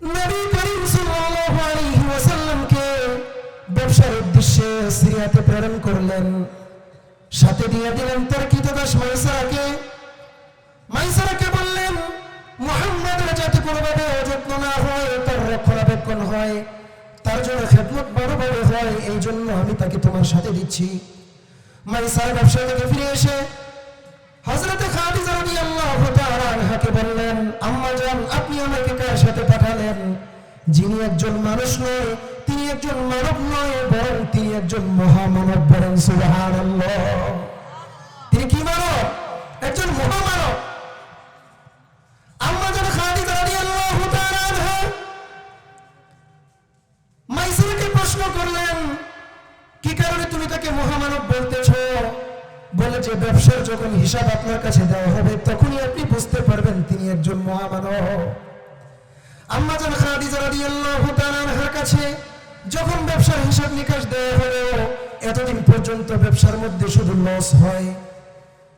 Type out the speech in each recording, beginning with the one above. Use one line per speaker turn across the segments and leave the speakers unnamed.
নবী করিম সাল্লাল্লাহু আলাইহি ওয়াসাল্লামকে ব্যবসার উদ্দেশ্যে সিরিয়াতে প্রেরণ করলেন। সাথে দিয়ে দিলেন তার কৃতদাস মাইসারাকে। মাইসারাকে বললেন, মুহাম্মাদের যাতে কোনোভাবে অযত্ন না হয়, তার রক্ষণাবেক্ষণ হয়, তার জন্য খেদমত বড়ভাবে হয়, এই জন্য আমি তাকে তোমার সাথে দিচ্ছি। মাইসারা ব্যবসা থেকে ফিরে এসে হযরতে খাদিজা রাদিয়াল্লাহু তাআলা আনহাকে বললেন, আম্মা জান, আপনি আমাকে কার সাথে পাঠালেন? যিনি একজন মানুষ নয়, তিনি একজন মানব নয়, বরং তিনি একজন মহামানব। বলেন সুবহানাল্লাহ। তিনি কি মানব? একজন মহামানব। আম্মা জান খাদিজা রাদিয়াল্লাহু তাআলা আনহা মাইসারাকে প্রশ্ন করলেন, কি কারণে তুমি তাকে মহামানব বলতেছ? বলে যে ব্যবসার যখন হিসাব আপনার কাছে দেওয়া হবে তখনই আপনি বুঝতে পারবেন তিনি একজন মহামানব। আম্মা জান খাদিজা রাদিয়াল্লাহু তাআলা আনহার কাছে যখন ব্যবসার হিসাব নিকাশ দেওয়া হলো, এতদিন পর্যন্ত ব্যবসার মধ্যে শুধু লস হয়।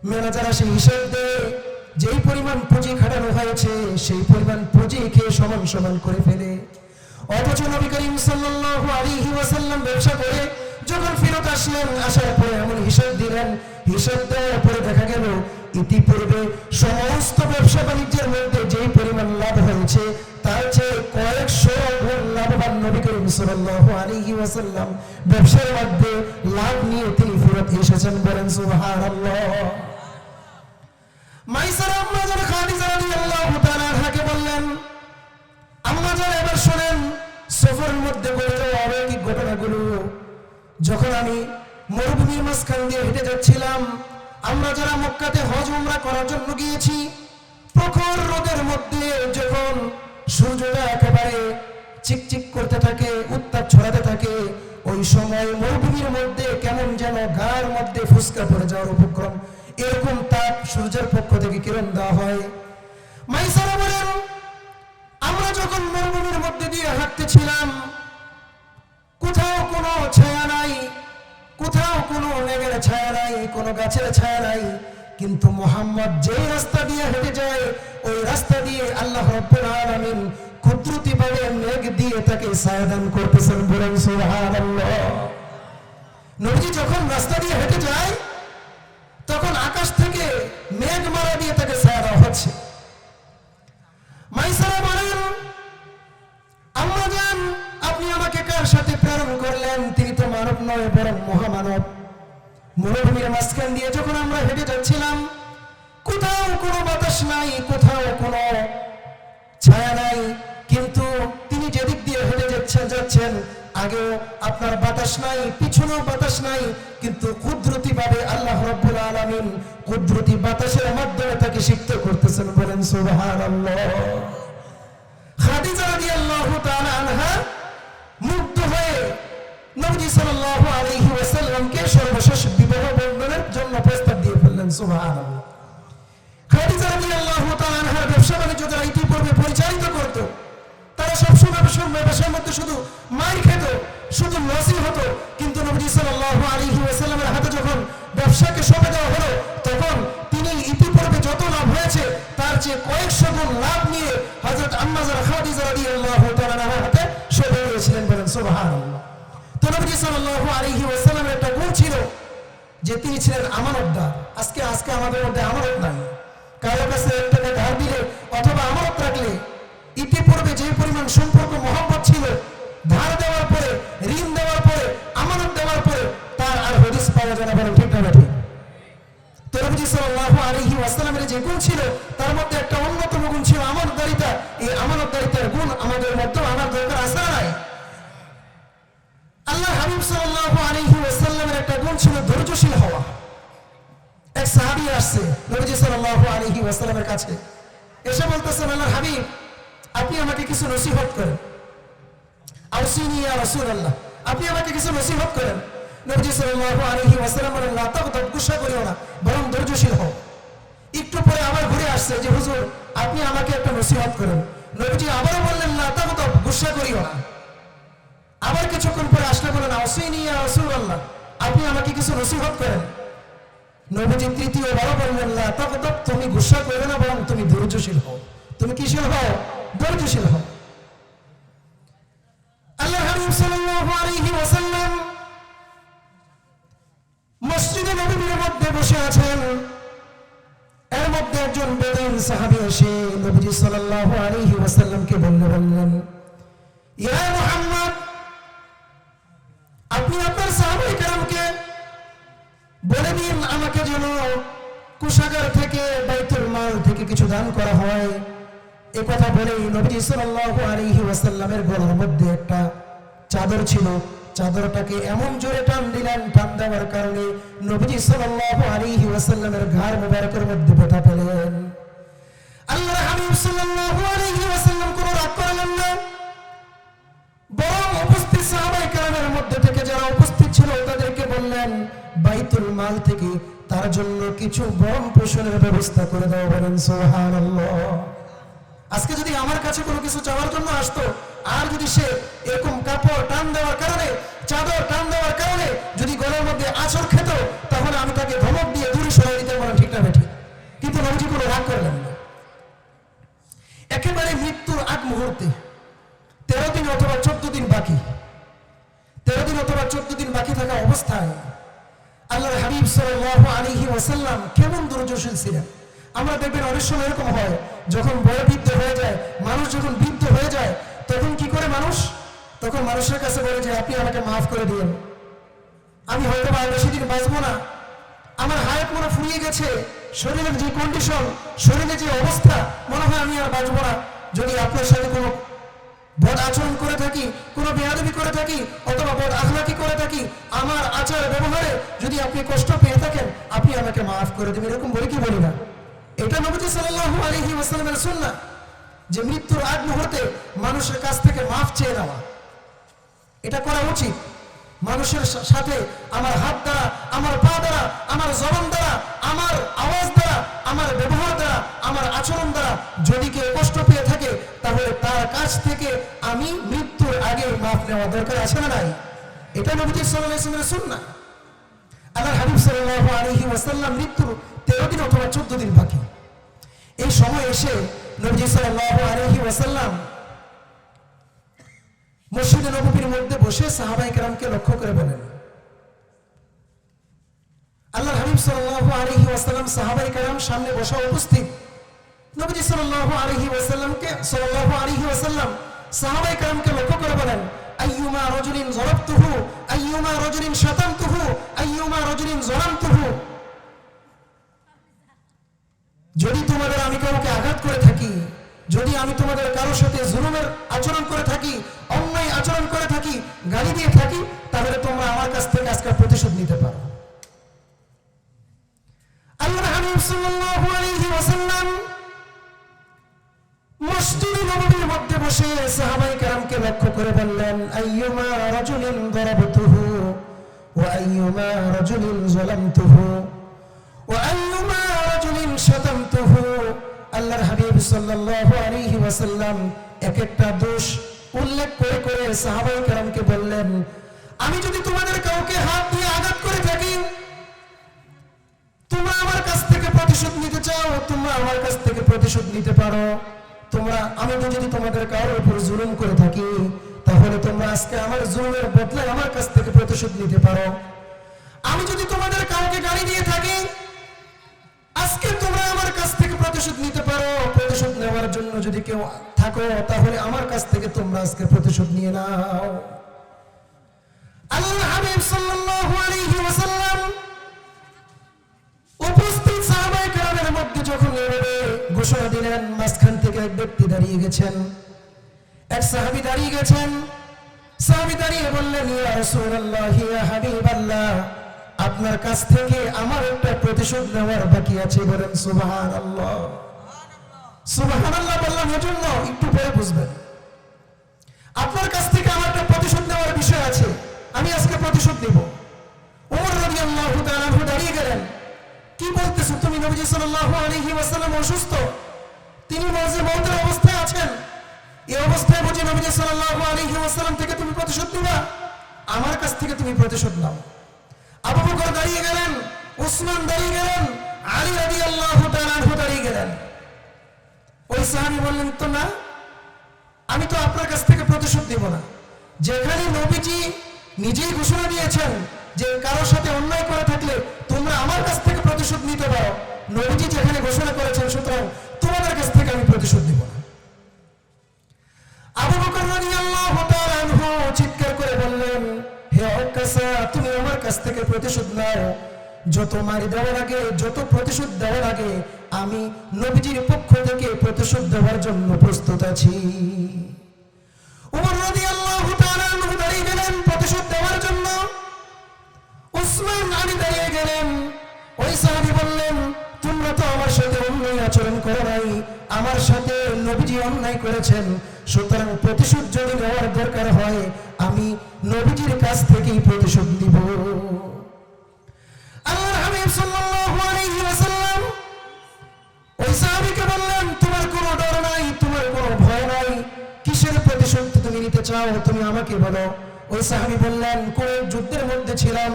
ম্যানেজার আসে হিসাব দেয়, যেই পরিমাণ পুঁজি খাটানো হয়েছে সেই পরিমাণ পুঁজি খেয়ে সমান সমান করে ফেলে। অথচ নবী করিম সাল্লাল্লাহু আলাইহি ওয়াসাল্লাম ব্যবসা করে যখন ফেরত আসলেন, আসার পরে এমন হিসাব দিলেন, হিসাব দেওয়ার পরে দেখা গেল ইতিপূর্বে সমস্ত ব্যবসা বাণিজ্যের মধ্যে যেই পরিমাণ লাভ হয়েছে তার চেয়ে কয়েকশো গুণ লাভবান নবী করিম সাল্লাল্লাহু আলাইহি ওয়াসাল্লাম ব্যবসার মধ্যে লাভ নিয়ে তিনি ফেরত এসেছেন। বলেন সুবহানাল্লাহ। মাইসারা আম্মা জান খাদিজা রাদিয়াল্লাহু তাআলা আনহাকে বললেন, আম্মা জান, এবার শুনেন সফরের মধ্যে ঘটে যাওয়া অলৌকিক ঘটনাগুলো। যখন আমি মরুভূমির মাঝখান দিয়ে হেঁটে যাচ্ছিলাম, আমরা যারা মক্কাতে হজ উমরা করার জন্য গিয়েছি, প্রখর রোদের মধ্যে যখন সূর্যটা একেবারে চিকচিক করতে থাকে, উত্তাপ ছড়াতে থাকে, ওই সময় মরুভূমির মধ্যে কেমন যেন গায়ের মধ্যে ফুসকা পড়ে যাওয়ার উপক্রম, এরকম তাপ সূর্যের পক্ষ থেকে কিরণ দেওয়া হয়। মাইসারা বলেন, আমরা যখন মরুভূমির মধ্যে দিয়ে হাঁটতেছিলাম, কোথাও কোনো ছায়া নাই, কোথাও কোনো মেঘের ছায়া নাই, কোনো গাছের ছায়া নাই, কিন্তু মুহাম্মদ যেই রাস্তা দিয়ে হেঁটে যায় ওই রাস্তা দিয়ে আল্লাহ রাব্বুল আলামিন কুদরতিভাবে মেঘ দিয়ে তাকে ছায়া দান করতেছেন। বলেন সুবহানাল্লাহ। নবীজি যখন রাস্তা দিয়ে হেঁটে যায় তখন আকাশ থেকে মেঘ মারা দিয়ে তাকে ছায়া দেওয়া হচ্ছে। মাইসারা বলেন, আম্মা জান, আপনি আমাকে কার সাথে প্রেরণ করলেন? তিনি তো মানব নয় বরং মহামানব। মরুভূমির মাঝখান দিয়ে যখন আমরা হেঁটে যাচ্ছিলাম, কোথাও কোনো বাতাস নাই, কোথাও কোনো ছায়া নাই, কিন্তু তিনি যেদিক দিয়ে হেঁটে যাচ্ছেন আগেও আপনার বাতাস নাই, পিছনেও বাতাস নাই, কিন্তু কুদরতিভাবে আল্লাহ রাব্বুল আলামিন কুদরতি বাতাসের মাধ্যমে তাকে সিক্ত করতেছেন। বলেন সুবহানাল্লাহ। খাদিজা রাদিয়াল্লাহু তাআলা আনহা মুগ্ধ হয়ে নবী সাল্লাল্লাহু আলাইহি ওয়াসাল্লামকে সর্বশেষ বিবাহ বন্ধনের জন্য প্রস্তাব দিয়ে ফেললেন। সুবহানাল্লাহ। খাদিজা রাদিয়াল্লাহু তাআলা আনহার ব্যবসা বাণিজ্য যারা ইতিপূর্বে পরিচালিত করত, তারা সবসময় ব্যবসার মধ্যে শুধু মার খেত, শুধু লসই হতো, কিন্তু নবী সাল্লাল্লাহু আলাইহি ওয়াসাল্লামের হাতে যখন ব্যবসাকে সঁপে দেওয়া হলো, তখন তিনি ইতিপূর্বে যত লাভ হয়েছে তার চেয়ে কয়েকশো গুণ লাভ নিয়ে হযরত আম্মা জান খাদিজা রাদিয়াল্লাহু তাআলা আনহার হাতে সঁপে দিয়েছিলেন। বলেন সুবহানাল্লাহ। তো নবী সাল্লাল্লাহু আলাইহি ওয়াসাল্লামের একটা গুণ ছিল যে তিনি ছিলেন আমানতদার। আজকে আমাদের মধ্যে আমানত নাই। কারো কাছে একটা ধার দিলে অথবা আমানত রাখলে ইতিপূর্বে যে পরিমাণ সম্পর্ক মহব্বত ছিল, ধার দেওয়ার পরে, ঋণ দেওয়ার পরে, আমানত দেওয়ার পরে তার আর হদিস পাওয়া যায় না। বলেন ঠিক না ঠিক? তো নবী সাল্লাল্লাহু আলাইহি ওয়াসাল্লামের যে গুণ ছিল তার মধ্যে একটা অন্যতম গুণ ছিল আমানতদারিতা। এই আমানতদারিতার গুণ আমাদের মধ্যে আনার দরকার আছে না? আল্লাহ হাবিব সাল্লাল্লাহু আলাইহি ওয়াসাল্লামের একটা গুণ ছিল ধৈর্যশীল হওয়া। এক সাহাবী আসছে নবী সাল্লাল্লাহু আলাইহি ওয়াসাল্লামের কাছে, এসে বলতেছেন, আল্লাহর হাবিব, আপনি আমাকে কিছু নসিহত করেন। আউসিনি ইয়া রাসূলুল্লাহ, আপনি আমাকে কিছু নসিহত করেন। নবী সাল্লাল্লাহু আলাইহি ওয়াসাল্লাম বলেন, লা তাগদাব, গুসা করিও না, বরং ধৈর্যশীল হও। একটু পরে আবার ঘুরে আসছে যে হুজুর আপনি আমাকে একটা নসিহত করেন। নবীজি আবারও বললেন, লা তাগদাব, গুসা করিও না। আবার কিছুক্ষণ পরে আসলে বলেন, আউসিনি ইয়া রাসূলুল্লাহ, আপনি আমাকে কিছু নসিহত করেন। নবীজি তৃতীয়বার বললেন, লা তাগদাব, তুমি গুসা করবে না, বরং তুমি ধৈর্যশীল হও। তুমি কিশীল হও? ধৈর্যশীল হও। বসে আছেন। এর মধ্যে একজন বেদুইন সাহাবী এসে নবীজি সাল্লাল্লাহু আলাইহি ওয়াসাল্লামকে বললেন, ইয়া মুহাম্মদ, আপনি আপনার সাহাবায়ে কেরামকে বলে দিন আমাকে যেন কোষাগার থেকে বাইতুল মাল থেকে কিছু দান করা হয়। এই কথা বলেই নবীজি সাল্লাল্লাহু আলাইহি ওয়াসাল্লামের গলার মধ্যে একটা চাদর ছিল, চাদরটাকে এমন জোরে টান দিলেন, টান দেওয়ার কারণে নবীজি সাল্লাল্লাহু আলাইহি ওয়াসাল্লামের ঘাড় মুবারকের মধ্যে ব্যথা পেলেন। আল্লাহর হাবিব সাল্লাল্লাহু আলাইহি ওয়াসাল্লাম কোনো রাগ করলেন না, বরং উপস্থিত সাহাবায়ে কেরামের মধ্যে থেকে যারা উপস্থিত ছিল তাদেরকে বললেন, বাইতুল মাল থেকে তার জন্য কিছু ভরণ পোষণের ব্যবস্থা করে দাও। বলেন সুবহানাল্লাহ। আজকে যদি আমার কাছে কোনো কিছু চাওয়ার জন্য আসতো, আর যদি সে এরকম কাপড় টান দেওয়ার কারণে, চাদর টান দেওয়ার কারণে যদি গলার মধ্যে আঁচড় খেত, তাহলে আমি তাকে ধমক দিয়ে দূরে সরাই দিতে পারলাম, ঠিক না বেঠিক? কিন্তু নবীজি কোনো রাগ করলেন না। একেবারে মৃত্যুর আগ মুহূর্তে 13 দিন অথবা 14 দিন বাকি, 13 দিন অথবা 14 দিন বাকি থাকা অবস্থায় আল্লাহর হাবিব সাল্লাল্লাহু আলাইহি ওয়াসাল্লাম কেমন ধৈর্যশীল ছিলেন। আমরা দেখবেন অনেক সময় এরকম হয়, যখন বয়োবৃদ্ধ হয়ে যায় মানুষ, যখন বৃদ্ধ হয়ে যায় তখন কি করে মানুষ? তখন মানুষের কাছে বলে যে আপনি আমাকে মাফ করে দিন, আমি হয়তো আর বেশি দিন বাঁচবো না, আমার হায়াত মনে ফুরিয়ে গেছে, শরীরের যে কন্ডিশন, শরীরের যে অবস্থা, মনে হয় আমি আর বাঁচবো না। যদি আপনার সাথে কোনো বদ আচরণ করে থাকি, কোনো বেয়াদবি করে থাকি, অথবা বদ আখলাকি করে থাকি, আমার আচার ব্যবহারে যদি আপনি কষ্ট পেয়ে থাকেন, আপনি আমাকে মাফ করে দেবেন, এরকম বলি কি বলি না? এটা নবী সাল্লাল্লাহু আলাইহি ওয়াসাল্লামের সুন্নাহ, যে মৃত্যুর আগ মুহূর্তে মানুষের কাছ থেকে মাফ চেয়ে নেওয়া। এটা করা উচিত। মানুষের সাথে আমার হাত দ্বারা, আমার পা দ্বারা, আমার জবান দ্বারা, আমার আওয়াজ দ্বারা, আমার ব্যবহার দ্বারা, আমার আচরণ দ্বারা যদি কেউ কষ্ট পেয়ে থাকে, তাহলে তার কাছ থেকে আমি মৃত্যুর আগে মাফ নেওয়া দরকার আছে না নাই? এটা নবী সাল্লাল্লাহু আলাইহি ওয়াসাল্লামের সুন্নাহ। আল্লাহর হাবিব সাল্লাল্লাহু আলাইহি ওয়াসাল্লাম মৃত্যুর 13 দিন অথবা 14 দিন বাকি। এই সময় এসে নবী সাল্লাল্লাহু আলাইহি ওয়াসাল্লাম মসজিদে নববীর মধ্যে বসে সাহাবায়ে কেরামকে লক্ষ্য করে বলেন, আল্লাহর হাবিব সাল্লাল্লাহু আলাইহি ওয়াসাল্লাম সাহাবায়ে কেরাম সামনে বসা উপস্থিত। নবী সাল্লাল্লাহু আলাইহি ওয়াসাল্লাম সাহাবায়ে কেরামকে লক্ষ্য করে বলেন, আইয়ুমা রাজুলিন যারাবতুহু, আইয়ুমা রাজুলিন শাতামতুহু, আইয়ুমা রাজুলিন যালামতুহু। যদি তোমাদের আমি কাউকে আঘাত করে থাকি, যদি আমি তোমাদের কারোর সাথে জুলুমের আচরণ করে থাকি, অন্যায় আচরণ করে থাকি, গালি দিয়ে থাকি, তাহলে তোমরা আমার কাছ থেকে আজকে প্রতিশোধ নিতে পারো। আল্লাহর হাবিব সাল্লাল্লাহু আলাইহি ওয়াসাল্লাম মসজিদে নববীর মধ্যে বসে সাহাবায়ে কেরামকে লক্ষ্য করে বললেন, আইয়ুমা রাজুলিন দারাবতুহু ওয়া আইয়ুমা রাজুলিন যালামতুহু ওয়া আইয়ুমা রাজুলিন শাতামতুহু। আল্লাহর হাবিব সাল্লাল্লাহু আলাইহি ওয়াসাল্লাম এক একটা দোষ উল্লেখ করে করে সাহাবায়ে কেরামকে বললেন, আমি যদি তোমাদের কাউকে হাত দিয়ে আঘাত করে থাকি, তোমরা আমার কাছ থেকে প্রতিশোধ নিতে চাও, তোমরা আমার কাছ থেকে প্রতিশোধ নিতে পারো। আমি যদি তোমাদের কারোর উপর জুলুম করে থাকি, তাহলে তোমরা আজকে আমার জুলুমের বদলে আমার কাছ থেকে প্রতিশোধ নিতে পারো। আমি যদি তোমাদের কাউকে গালি দিয়ে থাকি, আজকে তোমরা আমার কাছ থেকে প্রতিশোধ নিতে পারো। প্রতিশোধ নেওয়ার জন্য যদি কেউ থাকো, তাহলে আমার কাছ থেকে তোমরা আজকে প্রতিশোধ নিয়ে নাও। আল্লাহর হাবিব সাল্লাল্লাহু আলাইহি ওয়াসাল্লাম উপস্থিত সাহাবায়ে কেরামের মধ্যে যখন এভাবে ঘোষণা দিলেন, মাঝখান থেকে এক ব্যক্তি দাঁড়িয়ে গেছেন, এক সাহাবী দাঁড়িয়ে গেছেন। সাহাবী দাঁড়িয়ে বললেন, ইয়া রাসূলুল্লাহ, ইয়া হাবিবাল্লাহ, আপনার কাছ থেকে আমার একটা প্রতিশোধ নেওয়ার বাকি আছে। বলেন সুবহানাল্লাহ। সুবহানাল্লাহ বললাম এজন্য, একটু পরে বুঝবেন। আপনার কাছ থেকে আমার একটা প্রতিশোধ নেওয়ার বিষয় আছে, আমি আজকে প্রতিশোধ নিব। ওমর রাদিয়াল্লাহু তাআলা দাঁড়িয়ে গেলেন, কি বলতেছো তুমি? নবী সাল্লাল্লাহু আলাইহি ওয়াসাল্লাম অসুস্থ, তিনি মৌতের অবস্থায় আছেন। এই অবস্থায় বুঝি নবী সাল্লাল্লাহু আলাইহি ওয়াসাল্লাম থেকে তুমি প্রতিশোধ নিবা? আমার কাছ থেকে তুমি প্রতিশোধ নাও। আবু বকর দাঁড়িয়ে গেলেন, উসমান দাঁড়িয়ে গেলেন, আলী রাদিয়াল্লাহু তাআলা দাঁড়িয়ে গেলেন। ওই সাহাবী বললেন, তো না, আমি তো আপনার কাছ থেকে প্রতিশোধ দেব না। যেখানে নবীজি নিজেই ঘোষণা দিয়েছেন যে কারোর সাথে অন্যায় করে থাকলে তোমরা আমার কাছ থেকে প্রতিশোধ নিতে পারো। নবীজি যেখানে ঘোষণা করেছেন, সুতরাং তোমাদের কাছ থেকে আমি প্রতিশোধ নিব না। আবু বকর রাদিয়াল্লাহু তাআলা আনহু চিৎকার করে বললেন, হে ওকাসা, তুমি আমার কাছ থেকে প্রতিশোধ নাও। যত মারি দেওয়ার আগে, যত প্রতিশোধ দেওয়ার আগে আমি নবীজির পক্ষ থেকে প্রতিশোধ দেওয়ার জন্য প্রস্তুত আছি। উমর রাদিয়াল্লাহু তাআলা আনহু দাঁড়িয়ে গেলেন প্রতিশোধ দেওয়ার জন্য। উসমান আলী দাঁড়িয়ে গেলেন। ওই সাহাবী বললেন, তোমরা তো আমার সাথে অন্যায় আচরণ করো নাই, আমার সাথে নবীজি অন্যায় করেছেন, সুতরাং প্রতিশোধ যদি নেওয়ার দরকার হয় আমি নবীজির কাছ থেকেই প্রতিশোধ নিব। আল্লাহর হাবিব সাল্লাল্লাহু আলাইহি ওয়াসাল্লাম ওই সাহাবীকে বললেন, তোমার কোনো ডর নাই, তোমার কোনো ভয় নাই, কিসের প্রতিশোধ তুমি নিতে চাও তুমি আমাকে বলো। ওই সাহাবী বললেন, কোন যুদ্ধের মধ্যে ছিলাম,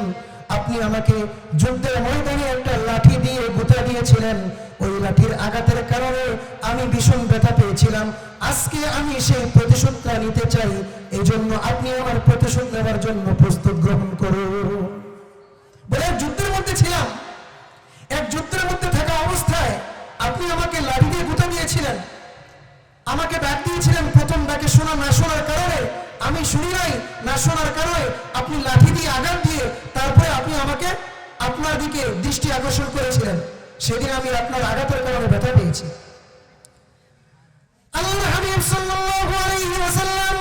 আপনি আমাকে যুদ্ধের ময়দানে একটা লাঠি দিয়ে গুঁতা দিয়েছিলেন, ওই লাঠির আঘাতের কারণে আমি ভীষণ ব্যথা পেয়েছিলাম, আজকে আমি সেই প্রতিশোধটা নিতে চাই, এই জন্য আপনি আমার প্রতিশোধ নেওয়ার জন্য প্রস্তুত গ্রহণ করুন। বলে যুদ্ধের মধ্যে ছিলাম, এক যুদ্ধের মধ্যে থাকা অবস্থায় আপনি আমাকে লাঠি দিয়ে গুঁতা দিয়েছিলেন, আমাকে ডাক দিয়েছিলেন, প্রথম ডাকে শোনা না শোনার কারণে আমি শুনি নাই, না শোনার কারণে আপনি লাঠি দিয়ে আঘাত দিয়ে তারপরে আপনি আমাকে আপনার দিকে দৃষ্টি আকর্ষণ করেছিলেন, সেদিন আমি আপনার আঘাতের কারণে ব্যথা পেয়েছি। আল্লাহর হাবিব সাল্লাল্লাহু আলাইহি ওয়াসাল্লাম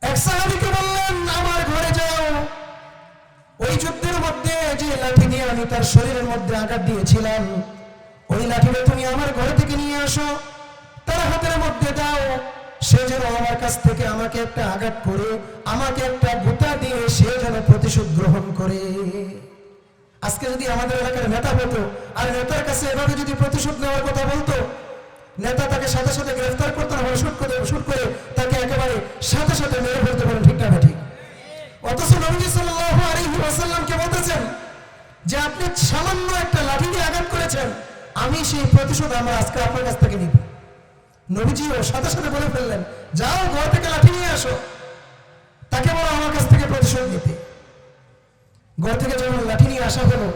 এক সাহাবীকে বললেন, আমার ঘরে যাও, ওই যুদ্ধের মধ্যে যে লাঠি দিয়ে আমি তার শরীরের মধ্যে আঘাত দিয়েছিলাম, ওই লাঠিটা তুমি আমার ঘর থেকে নিয়ে আসো, তার হাতের মধ্যে দাও, সে যেন আমার কাছ থেকে আমাকে একটা আঘাত করে, আমাকে একটা গুঁতা দিয়ে সে যেন প্রতিশোধ গ্রহণ করে। আজকে যদি আমাদের এলাকার নেতা হতো আর নেতার কাছে এভাবে যদি প্রতিশোধ নেওয়ার কথা বলতো, নেতা তাকে সাথে সাথে গ্রেফতার করতো না, শুট করে তাকে একেবারে সাথে সাথে মেরে ফেলতে পারেন, ঠিক না ঠিক? অথচ নবী সাল্লাল্লাহু আলাইহি ওয়াসাল্লামকে বলতেছেন যে আপনি সামান্য একটা লাঠি দিয়ে আঘাত করেছেন, আমি সেই প্রতিশোধ আমরা আজকে আপনার কাছ থেকে নিব। নবীজিও সাথে সাথে বলে ফেললেন, যাও ঘর থেকে লাঠি নিয়ে আসো, তাকে বলো আমার কাছ থেকে প্রতিশোধ নিতে। ঘর থেকে যখন লাঠি নিয়ে আসা হলো,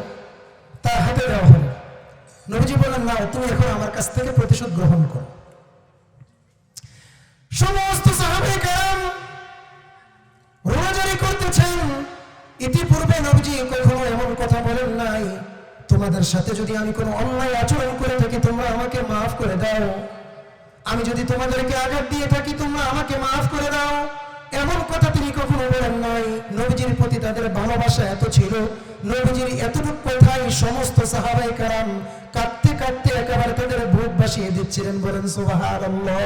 তার হাতে দেওয়া হলো। নবীজি বললেন, না, তুমি এখন আমার কাছ থেকে প্রতিশোধ গ্রহণ করো। সমস্ত সাহাবায়ে কেরাম রোজারি করতেছেন। ইতিপূর্বে নবীজি কখনো এমন কথা বলেন নাই, তোমাদের সাথে যদি আমি কোনো অন্যায় আচরণ করে থাকি তোমরা আমাকে মাফ করে দাও, আমি যদি তোমাদেরকে আঘাত দিয়ে থাকি তোমরা আমাকে মাফ করে দাও, এমন কথা তিনি কখনো বলেন নাই। নবীজির প্রতি তাদের ভালোবাসা এত ছিল, নবীজির এতটুকু কথাই সমস্ত সাহাবায়ে কেরাম কাঁদতে কাঁদতে একেবারে তাদের বুক ভাসিয়ে দিচ্ছিলেন। বলেন সুবহানাল্লাহ।